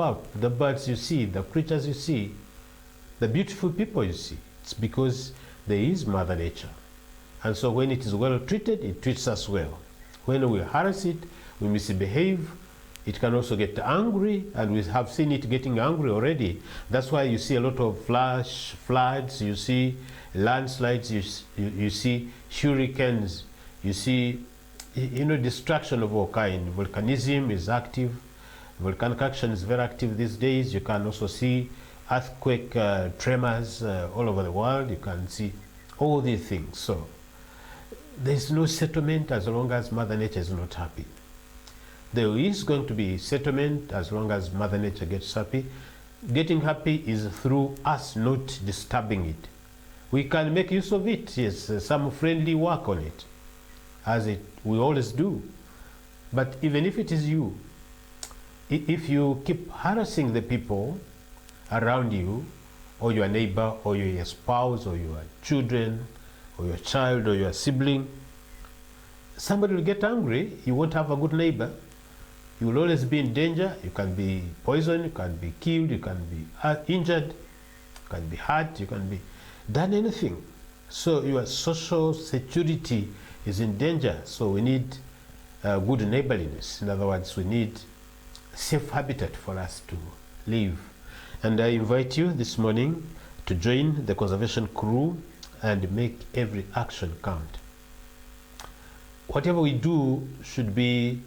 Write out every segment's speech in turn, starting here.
about, the birds you see, the creatures you see, the beautiful people you see. It's because there is Mother Nature. And so when it is well treated, it treats us well. When we harass it, we misbehave, it can also get angry, and we have seen it getting angry already. That's why you see a lot of flash floods, you see landslides, you see hurricanes, you see, you know, destruction of all kind. Volcanism is active. Volcanic action is very active these days. You can also see earthquake tremors all over the world. You can see all these things. So there is no settlement as long as Mother Nature is not happy. There is going to be settlement as long as Mother Nature gets happy. Getting happy is through us not disturbing it. We can make use of it, yes, some friendly work on it, as we always do. But even if it is you, if you keep harassing the people around you, or your neighbor, or your spouse, or your children, or your child, or your sibling, somebody will get angry. You won't have a good neighbor. You will always be in danger. You can be poisoned, you can be killed, you can be injured, you can be hurt, you can be done anything. So your social security is in danger. So we need good neighborliness. In other words, we need safe habitat for us to live. And I invite you this morning to join the conservation crew and make every action count. Whatever we do should be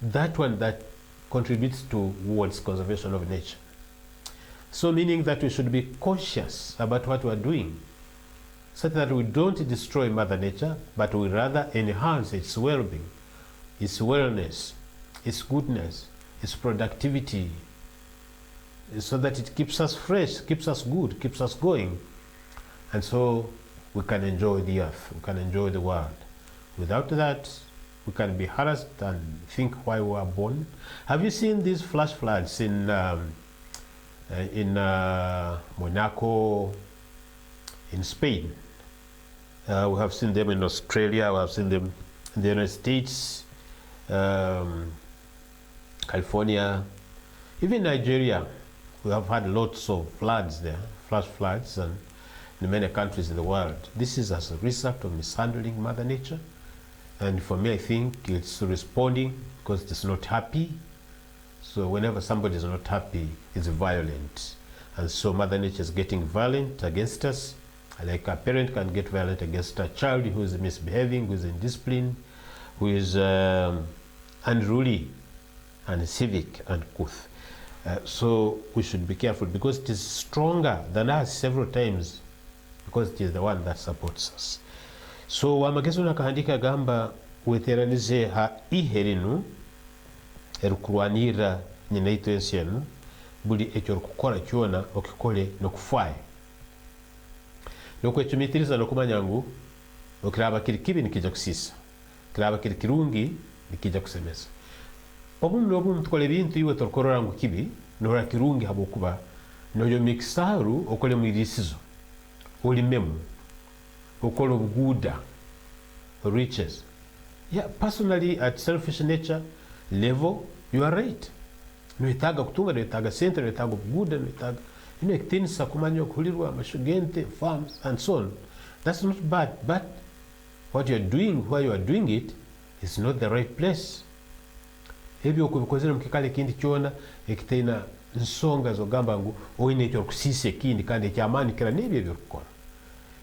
that one that contributes towards conservation of nature. So meaning that we should be conscious about what we are doing, so that we don't destroy Mother Nature, but we rather enhance its well-being, its wellness, its goodness, its productivity, so that it keeps us fresh, keeps us good, keeps us going. And so we can enjoy the earth, we can enjoy the world. Without that, we can be harassed and think why we were born. Have you seen these flash floods in Monaco, in Spain? We have seen them in Australia, we have seen them in the United States, California, even Nigeria. We have had lots of floods there, flash floods, and in many countries in the world. This is as a result of mishandling Mother Nature. And for me, I think it's responding because it's not happy. So whenever somebody is not happy, it's violent. And so Mother Nature is getting violent against us. Like a parent can get violent against a child who is misbehaving, who is indisciplined, who is unruly, uncivic, uncouth. So we should be careful because it is stronger than us several times, because it is the one that supports us. So wamagezo nakahandika gamba weteranize ha iherinu erukurwanira nyina ito ensienu buli ekyo kukora kyona okikole nokufaye nokwechumitiriza nokumanya ngu okiraba kiri kibi nikija kusisa, kiraba kiri kirungi nikija kusemeza. Obumu tukole bintu iwe tokorora ngu kibi nora kirungi habokuba noyo mixaru okole mwirisizo oli memu okole obuguda riches. Yeah, personally at selfish nature level you are right. Noitaga kutunga, noitaga center, noitaga obuguda, noitaga ekitinisa kumanya okulirwa amashugente, farms and so on. That's not bad, but what you are doing, where you are doing it is not the right place. Ebyo okubikozera mukikale kindi kyona ekitena nsonga zogamba ngu oyine ekyo kusisa ekindi kandi ekyamaani kira nebyo byokukora.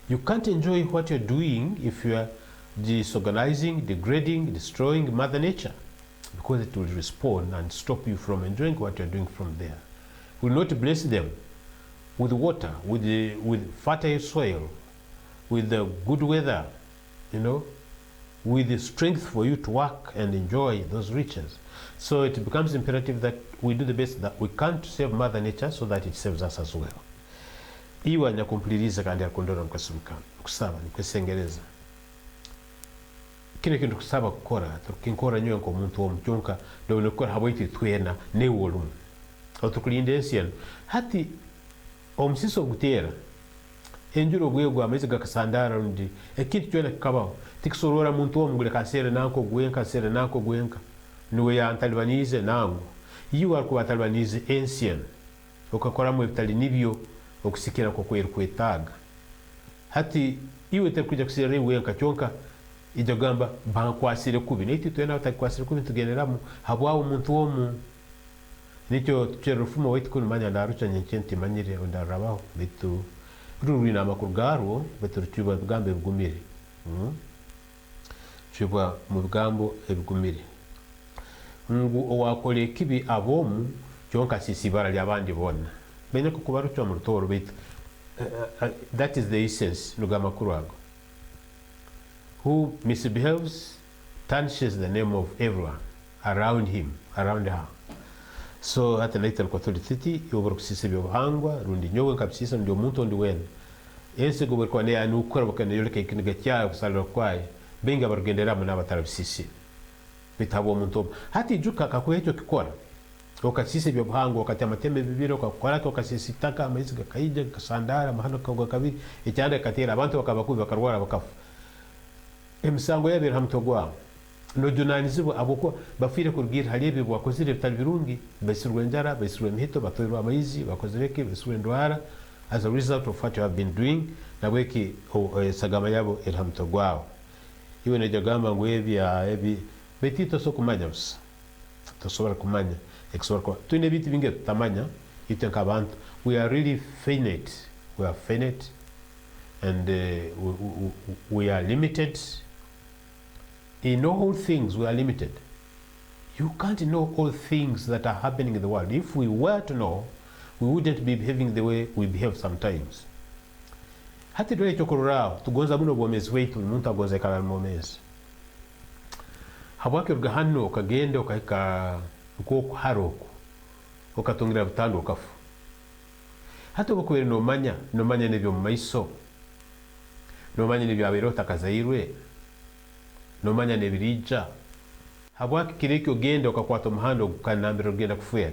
You can't enjoy what you're doing if you are disorganizing, degrading, destroying Mother Nature, because it will respond and stop you from enjoying what you're doing from there. Will not bless them with water, with fertile soil, with the good weather, you know, with the strength for you to work and enjoy those riches. So it becomes imperative that we do the best that we can to save Mother Nature so that it saves us as well. Iwa nyakumpliriza kandi akondora mkasumuka kusaba nikwesengereza kino kintu kusaba kukora tukinkora nyo nko muntu omukyonka ndo lokora habwiti twena ne wolum otukulinde ensian hati omusiso gutera enjuro gwego amezi gakasandara rundi ekintu kyona kikabaho tikisorora muntu omugule kansere nanko gwenka sere nanko gwenka niwe ya antalibanize nango iyo wakubatalibanize ancient okakoramu ebitali nibyo okusikira ko kwetaga hati iwe tekuja kusira wenka kyonka ijya gamba bankwasire kubi niti twena utakwasire kubi tugeneramu habwawo umuntu womu nicyo tucherufumo waitu kunumanya ndarucha nyenkenti manyire ondarabaho bitu rurina amakuru garo bitu rucyuba bigambo ebigumire cyuba mu bigambo ebigumire ngo owakole kibi abomu kyonka sisibara lyabandi bona benye ko kubarucha mu rutoro bitu that is the essence nugamakuru ago. Who misbehaves tarnishes the name of everyone around him, around her. So hata later authority yobora kusisa byobuhangwa rundi nyowe nkabisisa ndio muntu ndi wene ense gobora kwa ne anu ukora bakane yoleka ikiniga cyayo kusalira kwaye benga barugendera mu nabatarabisisi bitabo muntu hati ijuka kakwecho kikora okasise byobuhangwa okati amatembe bibiro okakora okasisitaka amayizi gakayija gasandara mahano kagwa kabiri icyande katera abantu bakabakubi bakarwara bakafu emisango yabera hamtogwa no junanizibo aboko bafire kurgira haliye bwakozire bitali birungi besirwe njara besirwe mihito batoirwa amayizi bakozereke besirwe ndwara as a result of what you have been doing na weki sagama yabo elhamtogwa iwe ne jagamba ebi betito so kumanya busa tosobora kumanya exor ko tune biti binge tamanya itenka abantu we are really finite and we are limited. In all things we are limited. You can't know all things that are happening in the world. If we were to know, we wouldn't be behaving the way we behave sometimes. Hati dole chokorao tugonza muno bomezi wetu muntu agonza kala momezi. Habwake ugahano ukagende ukahika ukoko haroko ukatungira butando ukafu. Hati ubukwere no manya nebyo mu maiso. No manya nebyo aberota kazairwe. Nomanya nebirija habwaki kireki ogenda okakwata umuhanda ukanambira ogenda kufuya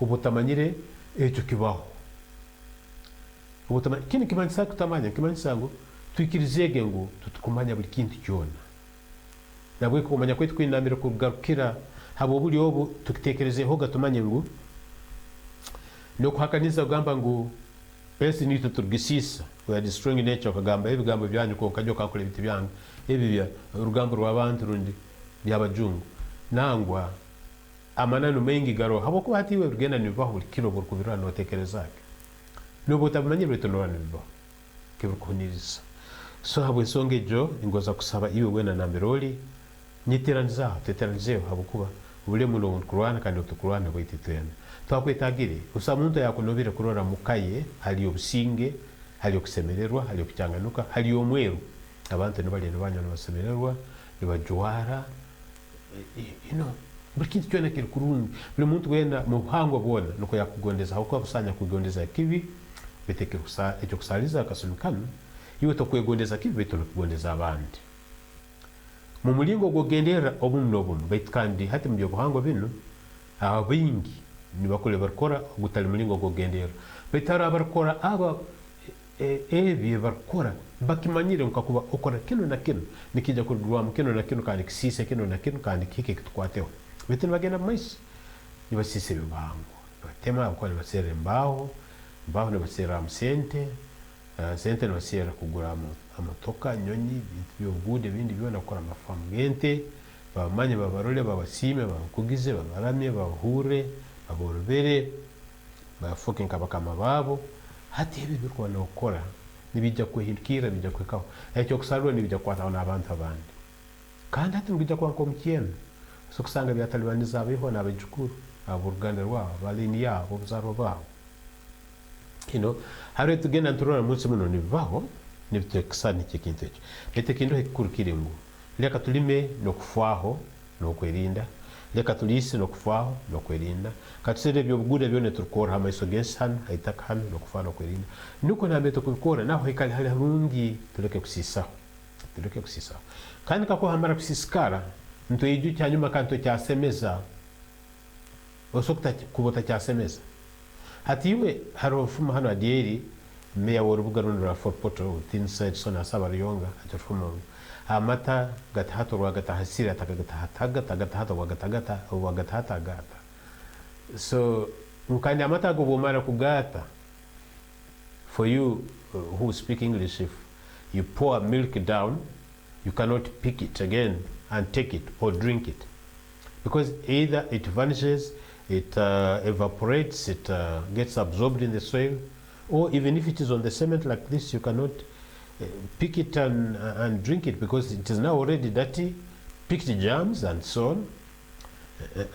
ubutamanyire echo kibaho kini kimanyisa kutamanya kimanyisa ngo twikirizege ngo tutukumanya buri kintu cyona nabwe kumanya kwetu kwinambira kugarukira habo buri obu tukitekerezeho gatumanye ngo no kuhakaniza gamba ngo pesi ni tuturgisisa we are destroying nature kagamba ebigambo byanyu ko kajyo kakole biti byanyu ebibya urugambo rw'abantu rundi byabajungu nangwa amanano mengi garo habo ko hatiwe rugenda nibaho buri kilo buri kubirana notekerezake no botabamanye bito no nibaho kibukuniriza so habo songejo ingoza kusaba iwe wena namberoli nyiteranza teteranzeho habo kuba ubule muno kurwana kandi utukurwana bwititwena twakwetagire usamuntu yakunobira kurora mukaye ali obusinge ali okusemererwa ali okucyanganuka ali omweru abantu nibali nibanyana basemererwa nibajwara buri kintu cyona kiri kurungi buri muntu wenda mu buhangwa bwona nuko yakugondeza aho kusanya kugondeza kibi beteke icyo kusaliza akasumikana iwe tokwegondeza kibi beto kugondeza abandi mu mulingo gogendera obuno betkandi hati mu buhangwa bino abingi nibakole barkora gutali mulingo gogendera betara barkora aba ebi barkora bakimanyire nkakuba okora kino na kino nikija kurwa kino na kino kandi kisise kino na kino kandi kike kitwateho betene bagenda mais nibasise bibango batema bakora basere mbaho ne basera amsente sente no basera kugura amatoka nyonyi byobude bindi byona gukora amafamu gente bamanye babarole babasime bakugize babaramye bahure aborobere bafuke nkabakama babo hati ebi birwa no kora nibijja kwehindukira bijja kwekaho ekyo kusarwa nibijja kwataona abantu abandi kandi hati ngijja kwa komkieno so kusanga byatalibaniza abeho nabajukuru aburuganda rwabo balini yabo buzaro babo hari tugenda nturora munsi muno nibaho nibitekisani kikintu ekyo betekindo hikurukire ngo leka tulime no kufaho no kwerinda leka tulise no kufaho no kwerinda katusere byobugude byone turukora hamaiso gensan haitaka hano no kufaho no kwerinda nuko nambe tukukora naho hikali hali rungi tuleke kusisaho kandi kako hamara kusiskara nto iju cyanyuma kanto cyasemeza osokta kubota cyasemeza hatiwe harofuma hano adieri meya worubuga runura for poto inside sona sabariyonga atofuma amata gatahato rwagatahasira tagatahatagata wagatahatagata. So nkandi amata go bomara kugata. For you who speak English, if you pour milk down, you cannot pick it again and take it or drink it, because either it vanishes, it evaporates, it gets absorbed in the soil, or even if it is on the cement like this, you cannot pick it and drink it, because it is now already dirty, picked germs and so on,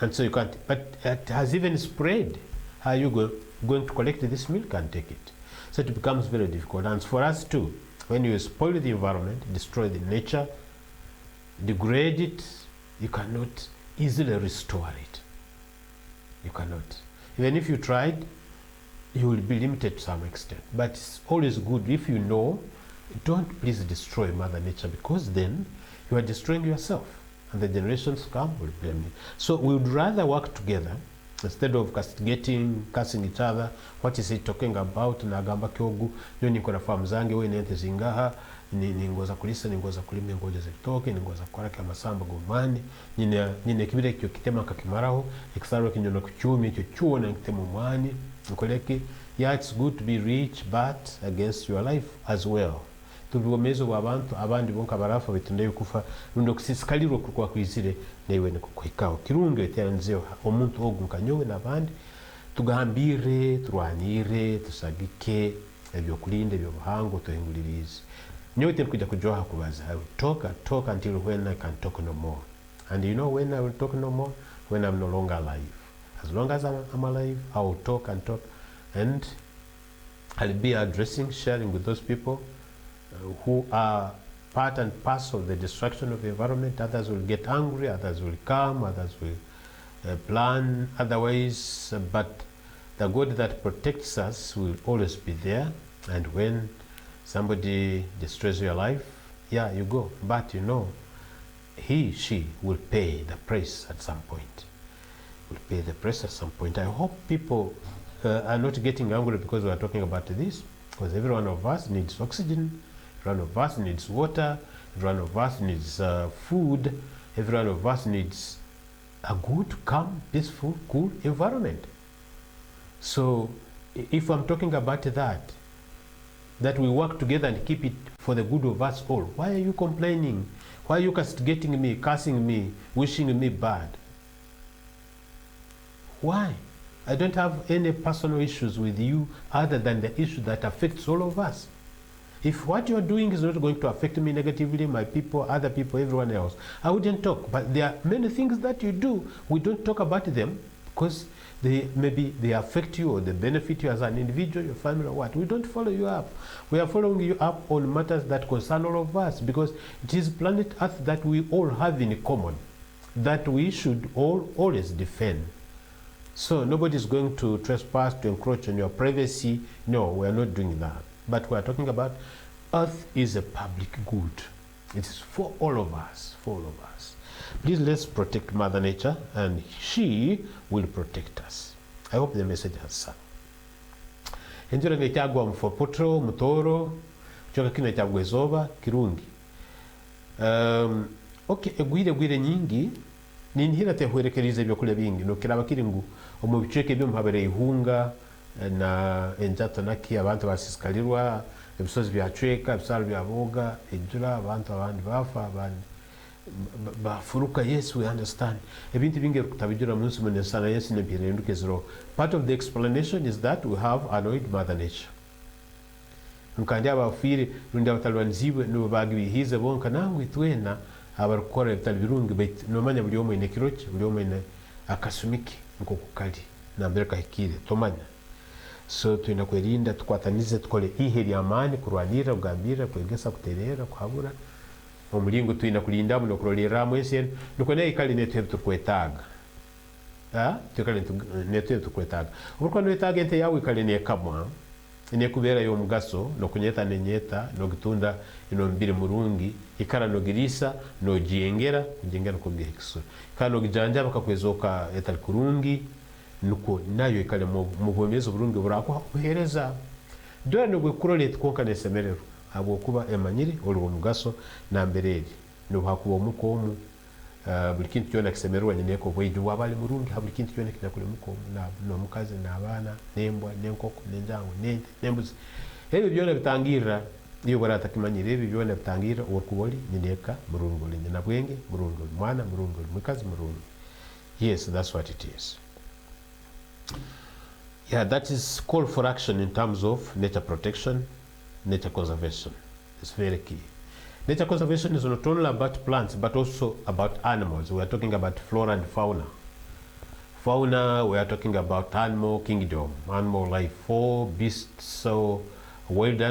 and so you can't. But it has even spread. How are you going to collect this milk and take it? So it becomes very difficult. And for us too, when you spoil the environment, destroy the nature, degrade it, you cannot easily restore it. You cannot. Even if you tried, you will be limited to some extent. But it's always good if you know, don't please destroy Mother Nature, because then you are destroying yourself, and the generations come will blame you. So we would rather work together instead of castigating, cursing each other. What is he talking about? Nagamba kyogu nyo niko na farm zange we nente zingaha ningoza kulisa ningoza kulima ngoja zitoke ningoza kwaraka amasamba gomani nyine kibire kyo kitema kakimaraho ekisaro kinyono kuchumi cyo chuona nkitema mwani nkoleki. Yeah, it's good to be rich, but against your life as well. Tubiwomezo bw'abantu abandi bonka barafa bitunde yukufa rundo kusisikalirwa kwa kwizire newe nekukwikaho kirunge teranzeho omuntu ogunkanyowe nabandi tugambire turwanire tusagike ebyo kulinda ebyo buhango tuhingulirize nyowe kujya kujoha kubaza. I will talk until when I can talk no more. And you know when I will talk no more? When I'm no longer alive. As long as I'm alive, I will talk and talk, and I'll be addressing, sharing with those people who are part and parcel of the destruction of the environment. Others will get angry, others will come, others will plan otherwise, but the God that protects us will always be there. And when somebody destroys your life, yeah, you go, but you know, she will pay the price at some point. Will pay the price at some point. I hope people are not getting angry because we are talking about this, because every one of us needs oxygen, every one of us needs water, every one of us needs food, every one of us needs a good, calm, peaceful, cool environment. So if I'm talking about that we work together and keep it for the good of us all, why are you complaining? Why are you castigating me, cursing me, wishing me bad? Why? I don't have any personal issues with you other than the issue that affects all of us. If what you're doing is not going to affect me negatively, my people, other people, everyone else, I wouldn't talk. But there are many things that you do, we don't talk about them because maybe they affect you or they benefit you as an individual, your family, or what. We don't follow you up. We are following you up on matters that concern all of us, because it is planet Earth that we all have in common, that we should always defend. So nobody is going to trespass, to encroach on your privacy. No, we are not doing that. But we are talking about Earth is a public good. It is for all of us, for all of us. Please let's protect Mother Nature, and she will protect us. I hope the message has sung. Enjura ngechagwa mfopotro, mutoro, choka kina chagwa ezoba, kirungi. Okay, egwire nyingi, ninhira tehuerekerize byokule bingi, no kiraba kiringu, omubicheke byo muhabere ihunga, na enjato naki abantu basisikalirwa, ebisozi byachweka, ebisalo byaboga, enjura, abantu abandi bafa, abandi bafuruka. Yes, we understand. Ebintu bingi kutabijura munsi munesana yes nebirenduke zero. Part of the explanation is that we have annoyed Mother Nature. Nkandi abafiri rundi abatalwanziwe no bagibihize bonka nangwe twena abarukora ebitalbirungi bet nomanya buli omwe nekiroche buli omwe ne akasumiki nko kukali na mbere kahikire tomanya. So tuina kwerinda tukwatanize tukole iheri amani kurwanira ugambira kwegesa kuterera kuhabura omulingo tuina kulinda muno kurolera mwese nukone ikali netu tukwetaga tukale netu tukwetaga uruko nwetaga ente yawe ikali ne kamwa ine kubera yo mugaso no kunyeta nenyeta no gitunda ino mbiri murungi ikara no girisa no jengera ko gekiso kano gijanja bakakwezoka etal kurungi nuko nayo ikale mu bwomezo burungi burako kuhereza dore no gwekurole tkonka nesemerero habwokuba emanyire oliwo omugaso nambere eri nobuhakuba omukomu buli kintu kyona kisemererwa nyineko obweigi bwaba ali mulungi buli kintu kyona kinakuli mukomu n'omukazi n'abaana n'embwa n'enkoko n'enjangu n'ente n'embuzi ebyo byona bitangirira iyo baratakimanyire ebyo byona bitangirira orikuba oli nyineka mulungi oli nyina bwenge mulungi oli mwana mulungi oli mukazi mulungi. Yes, that's what it is. Yeah, that is call for action in terms of nature protection, nature conservation. It's very key. Nature conservation is not only about plants but also about animals. We are talking about flora and fauna. Fauna, we are talking about animal kingdom, animal life, for beasts, so wild animals.